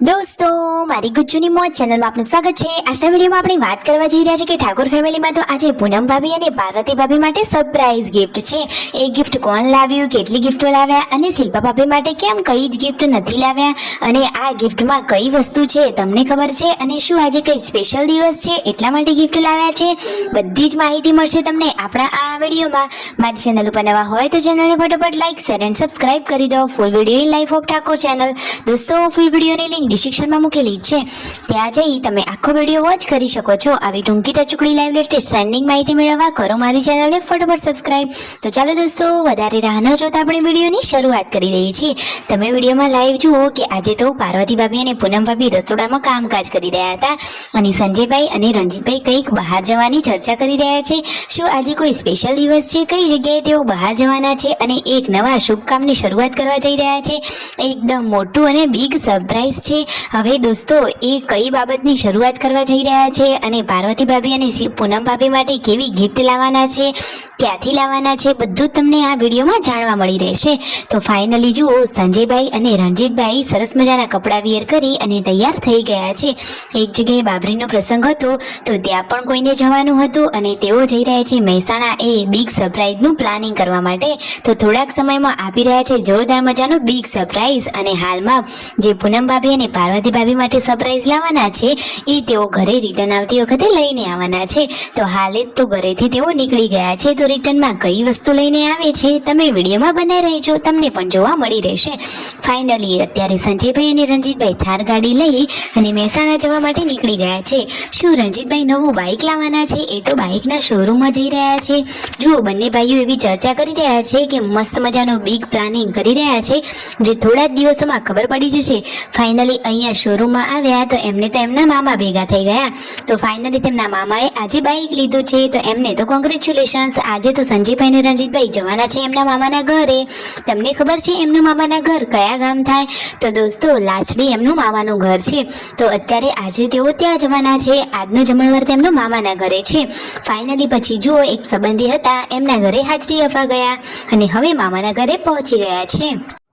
દોસ્તો, મારી ગુજ્જુની મોજ ચેનલમાં આપનું સ્વાગત છે। આજના વિડીયોમાં આપણે વાત કરવા જઈ રહ્યા છીએ કે ઠાકોર ફેમિલીમાં તો આજે પૂનમ ભાભી અને પાર્વતી ભાભી માટે સરપ્રાઈઝ ગિફ્ટ છે। એ ગિફ્ટ કોણ લાવ્યું, કેટલી ગિફ્ટો લાવ્યા અને શિલ્પા ભાભી માટે કેમ કઈ જ ગિફ્ટ નથી લાવ્યા અને આ ગિફ્ટમાં કઈ વસ્તુ છે તમને ખબર છે અને શું આજે કઈ સ્પેશિયલ દિવસ છે એટલા માટે ગિફ્ટ લાવ્યા છે, બધી જ માહિતી મળશે તમને આપણા આ વિડીયોમાં। મારી ચેનલ ઉપર નવા હોય તો ચેનલને ફટાફટ લાઈક, શેર એન્ડ સબસ્ક્રાઇબ કરી દો। Full video in life of Thakor channel દોસ્તો, ફૂલ વિડીયોની લિંક ડિસ્ક્રિપ્શનમાં મૂકેલી છે, ત્યાં જઈ તમે આખો વિડીયો વોચ કરી શકો છો। આવી ટૂંકી ટચુકડી લાઈવ લેટેસ્ટ ટ્રેન્ડિંગ માહિતી મેળવવા કરો મારી ચેનલને ફટાફટ સબસ્ક્રાઇબ। તો ચાલો દોસ્તો, વધારે રાહ ન જોતા આપણે વિડીયોની શરૂઆત કરી રહી છીએ। તમે વિડીયોમાં લાઈવ જુઓ કે આજે તો પાર્વતી ભાભી અને પૂનમ ભાભી રસોડામાં કામકાજ કરી રહ્યા હતા અને સંજયભાઈ અને રણજીતભાઈ કંઈક બહાર જવાની ચર્ચા કરી રહ્યા છે। શું આજે કોઈ સ્પેશિયલ દિવસ છે, કઈ જગ્યાએ તેઓ બહાર જવાના છે અને એક નવા શુભ કામની શરૂઆત કરવા જઈ રહ્યા છે? એકદમ મોટું અને બિગ સરપ્રાઈઝ છે। હવે દોસ્તો, એ કઈ બાબતની શરૂઆત કરવા જઈ રહ્યા છે અને પાર્વતી ભાભી અને પૂનમ ભાભી માટે કેવી ગિફ્ટ લાવવાના છે, ક્યાંથી લાવવાના છે, બધું જ તમને આ વિડીયોમાં જાણવા મળી રહેશે। તો ફાઇનલી જુઓ, સંજયભાઈ અને રણજીતભાઈ સરસ મજાના કપડાં વિયર કરી અને તૈયાર થઈ ગયા છે। એક જગ્યાએ બાબરીનો પ્રસંગ હતો તો ત્યાં પણ કોઈને જવાનું હતું અને તેઓ જઈ રહ્યા છે મહેસાણા એ બિગ સરપ્રાઈઝનું પ્લાનિંગ કરવા માટે। તો થોડાક સમયમાં આપી રહ્યા છે જોરદાર મજાનો બિગ સરપ્રાઈઝ અને હાલમાં જે પૂનમ ભાભી અને પાર્વતી ભાભી માટે સરપ્રાઈઝ લાવવાના છે એ તેઓ ઘરે રિટર્ન આવતી વખતે લઈને આવવાના છે। તો હાલે તો ઘરેથી તેઓ નીકળી ગયા છે, તો રિટર્નમાં કઈ વસ્તુ લઈને આવે છે તમે વિડીયોમાં બનાવી રહેજો, તમને પણ જોવા મળી રહેશે। ફાઇનલી અત્યારે સંજયભાઈ અને રણજીતભાઈ થાર ગાડી લઈ અને મહેસાણા જવા માટે નીકળી ગયા છે। શું રણજીતભાઈ નવું બાઇક લાવવાના છે? એ તો બાઇકના શોરૂમમાં જઈ રહ્યા છે। જુઓ, બંને ભાઈઓ એવી ચર્ચા કરી રહ્યા છે કે મસ્ત મજાનું બિગ પ્લાનિંગ કરી રહ્યા છે, જે થોડા જ દિવસોમાં ખબર પડી જશે। ફાઇનલી અહીંયા શોરૂમમાં આવ્યા તો એમને તો એમના મામા ભેગા થઈ ગયા। તો ફાઇનલી તેમના મામાએ આજે બાઇક લીધું છે, તો એમને તો કોંગ્રેચ્યુલેશન્સ। આજે તો સંજયભાઈ અને રણજીતભાઈ જવાના છે એમના મામાના ઘરે। તમને ખબર છે એમનું મામાના ઘર કયા ગામ થાય? તો દોસ્તો, લાચડી એમનું મામાનું ઘર છે। તો અત્યારે આજે તેઓ ત્યાં જવાના છે, આજનો જમણવાર તેમનો મામાના ઘરે છે। ફાઇનલી પછી જુઓ, એક સંબંધી હતા એમના ઘરે હાજરી આપવા ગયા અને હવે મામાના ઘરે પહોંચી ગયા છે।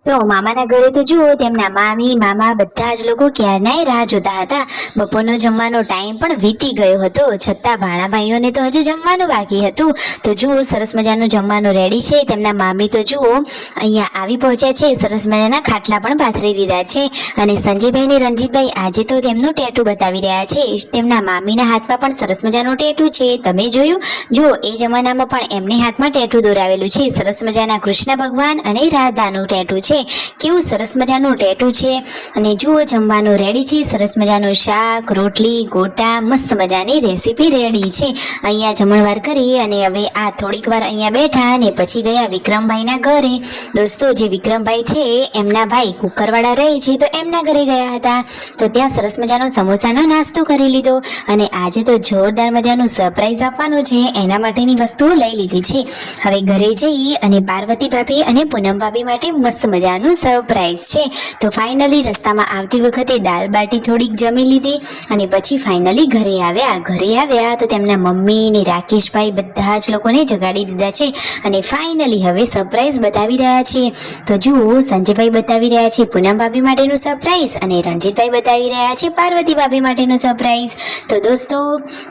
તો મામાના ઘરે તો જુઓ, તેમના મામી મામા બધા જ લોકો ક્યારનાય રાહ જોતા હતા। બપોરનો જમવાનો ટાઈમ પણ વીતી ગયો હતો, છતાં ભાણા ભાઈઓને તો હજુ જમવાનું બાકી હતું। તો જુઓ, સરસ મજાનું જમવાનું રેડી છે। તેમના મામી તો જુઓ અહીંયા આવી પહોંચ્યા છે, સરસ મજાના ખાટલા પણ પાથરી દીધા છે અને સંજયભાઈ અને રણજીતભાઈ આજે તો તેમનું ટેટુ બતાવી રહ્યા છે। તેમના મામીના હાથમાં પણ સરસ મજાનું ટેટુ છે, તમે જોયું? જુઓ, એ જમાનામાં પણ એમને હાથમાં ટેટુ દોરાવેલું છે, સરસ મજાના કૃષ્ણ ભગવાન અને રાધાનું ટેટુ છે। કેવું સરસ મજાનું ટેટુ છે અને જુઓ, જમવાનું રેડી છે, સરસ મજાનું શાક, રોટલી, ગોટા, મસ્ત મજાની રેસીપી રેડી છે। અહીંયા જમણવાર કરી અને હવે આ થોડીક વાર અહીંયા બેઠા અને પછી ગયા વિક્રમભાઈના ઘરે। દોસ્તો, જે વિક્રમભાઈ છે એમના ભાઈ કુકરવાડા રહે છે તો એમના ઘરે ગયા હતા, તો ત્યાં સરસ મજાનો સમોસાનો નાસ્તો કરી લીધો અને આજે તો જોરદાર મજાનું સરપ્રાઈઝ આપવાનું છે, એના માટેની વસ્તુઓ લઈ લીધી છે। હવે ઘરે જઈ અને પાર્વતી ભાભી અને પૂનમ ભાભી માટે મસ્ત મજાનું સરપ્રાઈઝ છે। તો ફાઇનલી રસ્તામાં આવતી વખતે દાલ બાટી થોડીક જમી લીધી અને પછી ફાઇનલી ઘરે આવ્યા તો તેમના મમ્મી ને રાકેશભાઈ બધા જ લોકોને જગાડી દીધા છે અને ફાઇનલી હવે સરપ્રાઈઝ બતાવી રહ્યા છે। તો જુઓ, સંજયભાઈ બતાવી રહ્યા છે પૂનમ ભાભી માટેનું સરપ્રાઈઝ અને રણજીતભાઈ બતાવી રહ્યા છે પાર્વતી ભાભી માટેનું સરપ્રાઈઝ। તો દોસ્તો,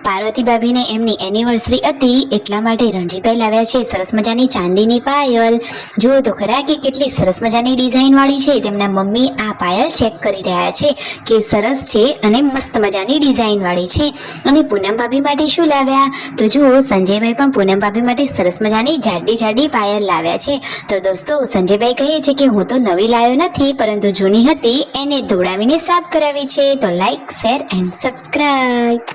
પાર્વતી ભાભીને એમની એનિવર્સરી હતી એટલા માટે રણજીતભાઈ લાવ્યા છે સરસ મજાની ચાંદીની પાયલ। જુઓ તો ખરા કે કેટલી સરસ મજાની ડિઝાઇન વાળી છે। તેમના મમ્મી આ પાયલ ચેક કરી રહ્યા છે કે સરસ છે અને મસ્ત મજાની ડિઝાઇન વાળી છે। અને પૂનમ ભાભી માટે શું લાવ્યા? તો જુઓ, સંજયભાઈ પણ પૂનમ ભાભી માટે સરસ મજાની જાડી પાયલ લાવ્યા છે। તો દોસ્તો, સંજયભાઈ કહે છે કે હું તો નવી લાવ્યો નથી, પરંતુ જૂની હતી એને ધોળાવીને સાફ કરાવી છે। તો લાઈક, શેર એન્ડ સબસ્ક્રાઇબ।